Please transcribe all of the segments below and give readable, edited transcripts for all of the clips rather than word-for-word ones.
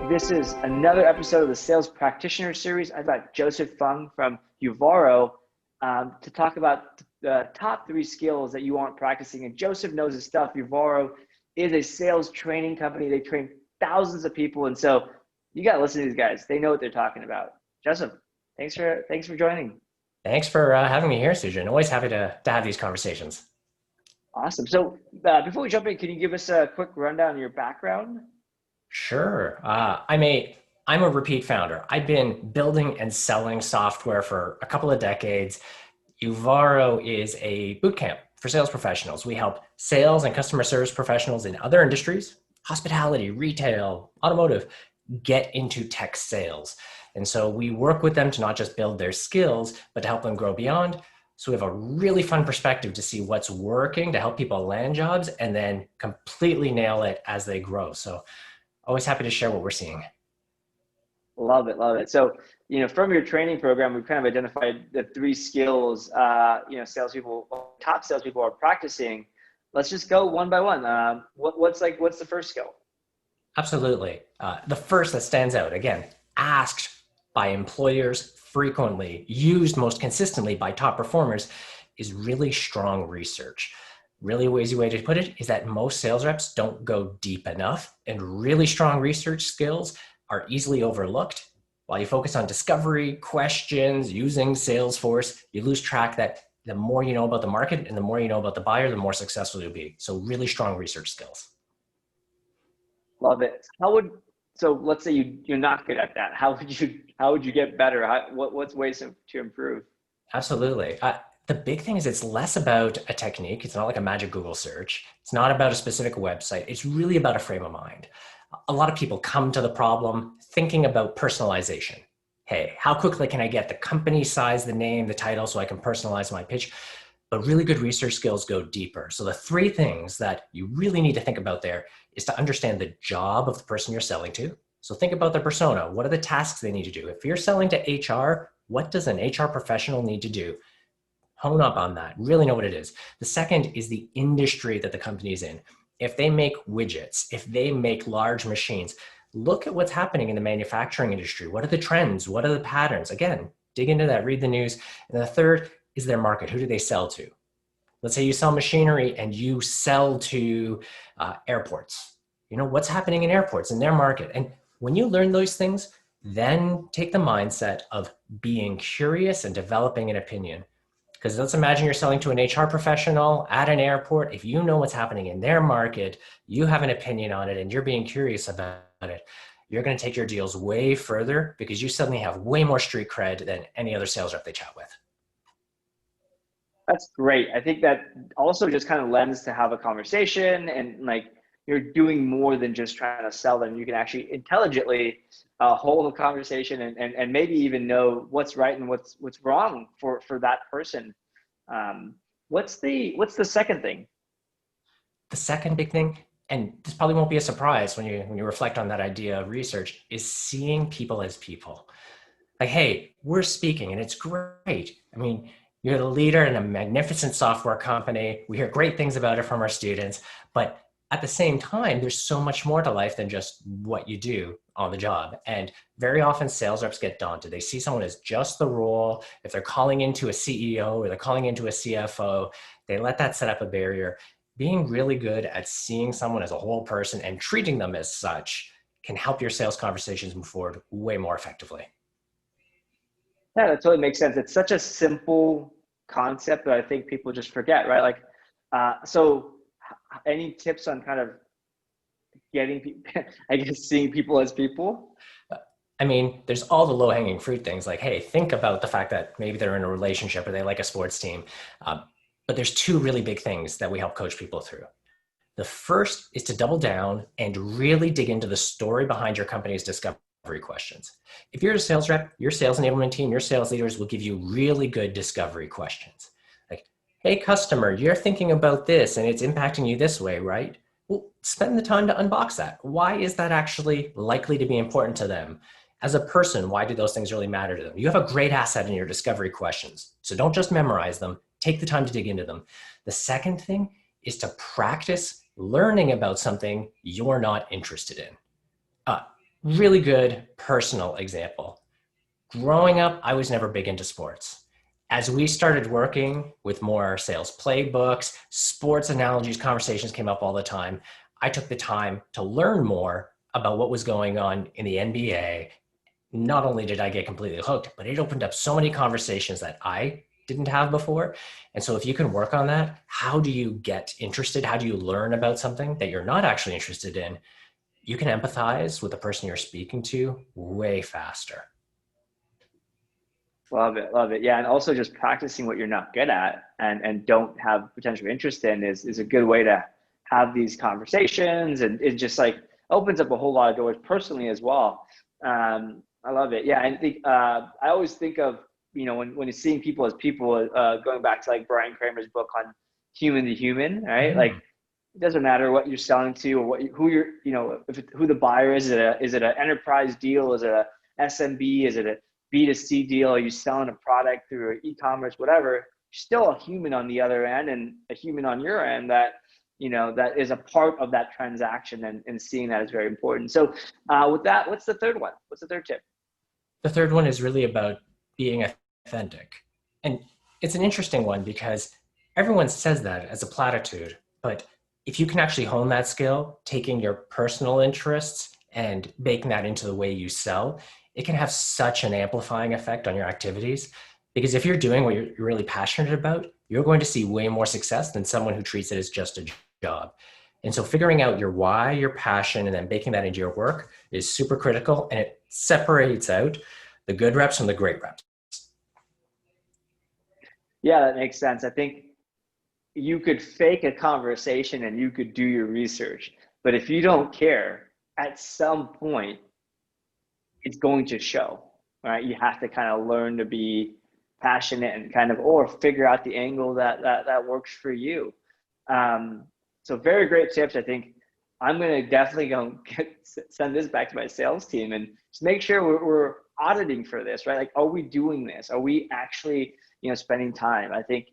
This is another episode of the Sales Practitioner Series. I've got Joseph Fung from youre to talk about the top 3 skills that you aren't practicing. And Joseph knows his stuff. youre is a sales training company. They train thousands of people. And so you got to listen to these guys. They know what they're talking about. Joseph, thanks for joining. Thanks for having me here, Sujan. Always happy to have these conversations. Awesome. So before we jump in, can you give us a quick rundown of your background? Sure. I'm a repeat founder. I've been building and selling software for a couple of decades. youre is a boot camp for sales professionals. We help sales and customer service professionals in other industries, hospitality, retail, automotive, get into tech sales. And so we work with them to not just build their skills, but to help them grow beyond. So we have a really fun perspective to see what's working to help people land jobs and then completely nail it as they grow. So always happy to share what we're seeing. Love it, love it. So, from your training program, we've kind of identified the 3 skills, top salespeople are practicing. Let's just go one by one. What's the first skill? Absolutely. The first that stands out, again, asked by employers frequently, used most consistently by top performers, is really strong research. Really easy way to put it is that most sales reps don't go deep enough, and really strong research skills are easily overlooked. While you focus on discovery, questions, using Salesforce, you lose track that the more you know about the market and the more you know about the buyer, the more successful you'll be. So really strong research skills. Love it. So let's say you're not good at that. How would you get better? What's ways to improve? Absolutely. The big thing is it's less about a technique. It's not like a magic Google search. It's not about a specific website. It's really about a frame of mind. A lot of people come to the problem thinking about personalization. Hey, how quickly can I get the company size, the name, the title so I can personalize my pitch? But really good research skills go deeper. So the 3 things that you really need to think about there is to understand the job of the person you're selling to. So think about their persona. What are the tasks they need to do? If you're selling to HR, what does an HR professional need to do? Hone up on that, really know what it is. The second is the industry that the company is in. If they make widgets, if they make large machines, look at what's happening in the manufacturing industry. What are the trends? What are the patterns? Again, dig into that, read the news. And the third is their market. Who do they sell to? Let's say you sell machinery and you sell to airports. What's happening in airports in their market. And when you learn those things, then take the mindset of being curious and developing an opinion. Because let's imagine you're selling to an HR professional at an airport. If you know what's happening in their market, you have an opinion on it, and you're being curious about it, you're going to take your deals way further because you suddenly have way more street cred than any other sales rep they chat with. That's great. I think that also just kind of lends to have a conversation, and you're doing more than just trying to sell them. You can actually intelligently hold a conversation and maybe even know what's right and what's wrong for that person. What's the second thing? The second big thing, and this probably won't be a surprise when you reflect on that idea of research, is seeing people as people. Like, hey, we're speaking and it's great. I mean, you're the leader in a magnificent software company. We hear great things about it from our students, but at the same time, there's so much more to life than just what you do on the job. And very often sales reps get daunted. They see someone as just the role. If they're calling into a CEO or they're calling into a CFO, they let that set up a barrier. Being really good at seeing someone as a whole person and treating them as such can help your sales conversations move forward way more effectively. Yeah, that totally makes sense. It's such a simple concept that I think people just forget, right? So any tips on kind of getting people, I guess, seeing people as people? I mean, there's all the low-hanging fruit things like, hey, think about the fact that maybe they're in a relationship or they like a sports team. But there's 2 really big things that we help coach people through. The first is to double down and really dig into the story behind your company's discovery questions. If you're a sales rep, your sales enablement team, your sales leaders will give you really good discovery questions. Like, hey, customer, you're thinking about this and it's impacting you this way, right? Well, spend the time to unbox that. Why is that actually likely to be important to them? As a person, why do those things really matter to them? You have a great asset in your discovery questions. So don't just memorize them, take the time to dig into them. The second thing is to practice learning about something you're not interested in. Really good personal example. Growing up, I was never big into sports. As we started working with more sales playbooks, sports analogies, conversations came up all the time. I took the time to learn more about what was going on in the NBA. Not only did I get completely hooked, but it opened up so many conversations that I didn't have before. And so if you can work on that, how do you get interested? How do you learn about something that you're not actually interested in? You can empathize with the person you're speaking to way faster. Love it, love it. Yeah, and also just practicing what you're not good at and don't have potential interest in is a good way to have these conversations, and it just like opens up a whole lot of doors personally as well. I love it. Yeah, I think I always think of, when you're seeing people as people, going back to like Brian Kramer's book on human to human, right? Like Mhm. it doesn't matter what you're selling to or who you're, who the buyer is. Is it an enterprise deal? Is it a SMB? Is it a B2C deal? Are you selling a product through e-commerce, whatever? You're still a human on the other end and a human on your end that, that is a part of that transaction, and seeing that is very important. So with that, what's the third one? What's the third tip? The third one is really about being authentic. And it's an interesting one because everyone says that as a platitude, but if you can actually hone that skill, taking your personal interests and baking that into the way you sell, it can have such an amplifying effect on your activities. Because if you're doing what you're really passionate about, you're going to see way more success than someone who treats it as just a job. And so figuring out your why, your passion, and then baking that into your work is super critical, and it separates out the good reps from the great reps. Yeah, that makes sense. I think you could fake a conversation and you could do your research, but if you don't care, at some point it's going to show, right? You have to kind of learn to be passionate and kind of, or figure out the angle that works for you. Um, so very great tips. I think I'm going to definitely send this back to my sales team and just make sure we're auditing for this, right? Like, are we doing this? Are we actually, spending time? I think,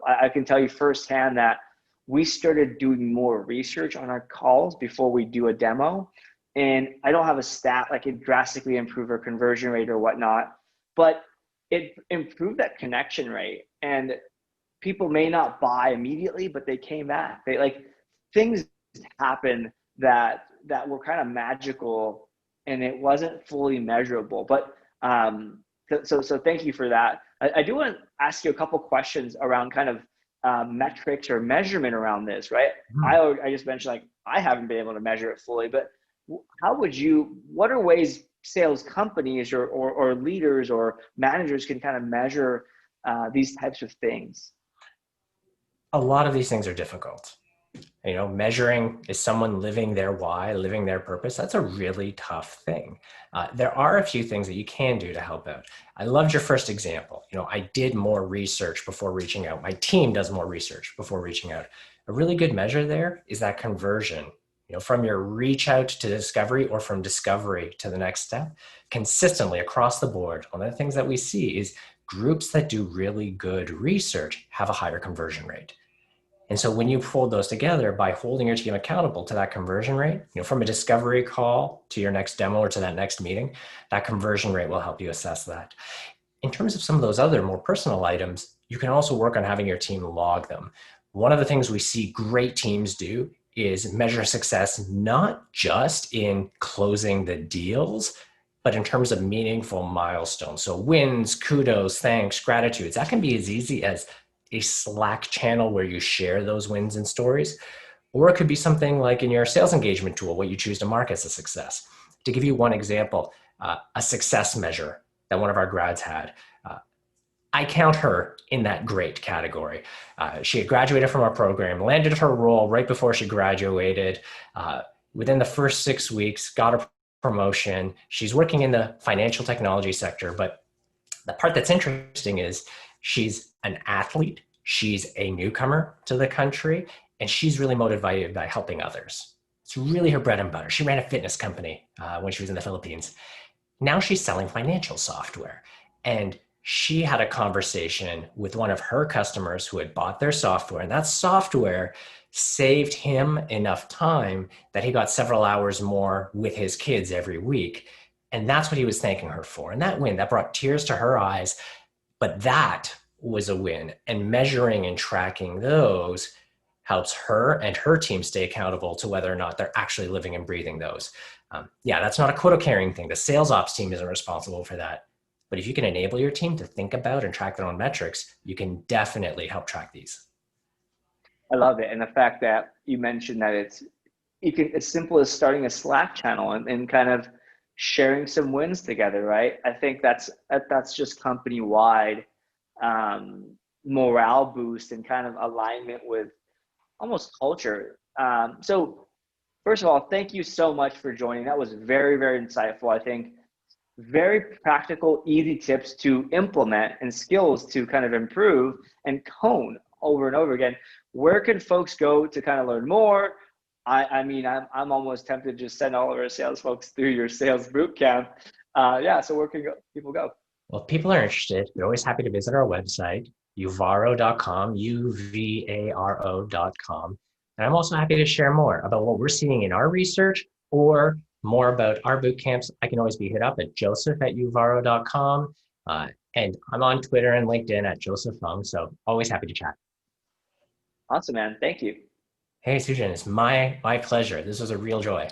I can tell you firsthand that we started doing more research on our calls before we do a demo. And I don't have a stat like it drastically improved our conversion rate or whatnot, but it improved that connection rate. And people may not buy immediately, but they came back. They like things happen that were kind of magical, and it wasn't fully measurable. But so thank you for that. I do want to ask you a couple questions around kind of metrics or measurement around this, right? Hmm. I just mentioned like I haven't been able to measure it fully, but what are ways sales companies or leaders or managers can kind of measure these types of things? A lot of these things are difficult. Measuring is someone living their why, living their purpose. That's a really tough thing. There are a few things that you can do to help out. I loved your first example. I did more research before reaching out. My team does more research before reaching out. A really good measure there is that conversion, from your reach out to discovery or from discovery to the next step, consistently across the board. One of the things that we see is groups that do really good research have a higher conversion rate. And so when you fold those together by holding your team accountable to that conversion rate, from a discovery call to your next demo or to that next meeting, that conversion rate will help you assess that. In terms of some of those other more personal items, you can also work on having your team log them. One of the things we see great teams do is measure success, not just in closing the deals, but in terms of meaningful milestones. So wins, kudos, thanks, gratitudes. That can be as easy as a Slack channel where you share those wins and stories, or it could be something like in your sales engagement tool, what you choose to mark as a success. To give you one example, a success measure that one of our grads had. I count her in that great category. She had graduated from our program, landed her role right before she graduated. Within the first 6 weeks, got a promotion. She's working in the financial technology sector, but the part that's interesting is she's an athlete, she's a newcomer to the country, and she's really motivated by helping others. It's really her bread and butter. She ran a fitness company when she was in the Philippines. Now she's selling financial software, and she had a conversation with one of her customers who had bought their software, and that software saved him enough time that he got several hours more with his kids every week. And that's what he was thanking her for. And that win, that brought tears to her eyes. But that was a win. And measuring and tracking those helps her and her team stay accountable to whether or not they're actually living and breathing those. Yeah, that's not a quota carrying thing. The sales ops team isn't responsible for that. But if you can enable your team to think about and track their own metrics, you can definitely help track these. I love it. And the fact that you mentioned that you can, as simple as starting a Slack channel and kind of sharing some wins together, right? I think that's just company wide morale boost and kind of alignment with almost culture. So first of all, thank you so much for joining. That was very, very insightful. I think very practical, easy tips to implement and skills to kind of improve and hone over and over again. Where can folks go to kind of learn more? I mean, I'm almost tempted to just send all of our sales folks through your sales boot camp. Yeah, so where can people go? Well, if people are interested, you're always happy to visit our website, uvaro.com, uvaro.com. And I'm also happy to share more about what we're seeing in our research or more about our boot camps. I can always be hit up at joseph@uvaro.com. And I'm on Twitter and LinkedIn at Joseph Fung. So always happy to chat. Awesome, man. Thank you. Hey, Sujan, it's my pleasure. This was a real joy.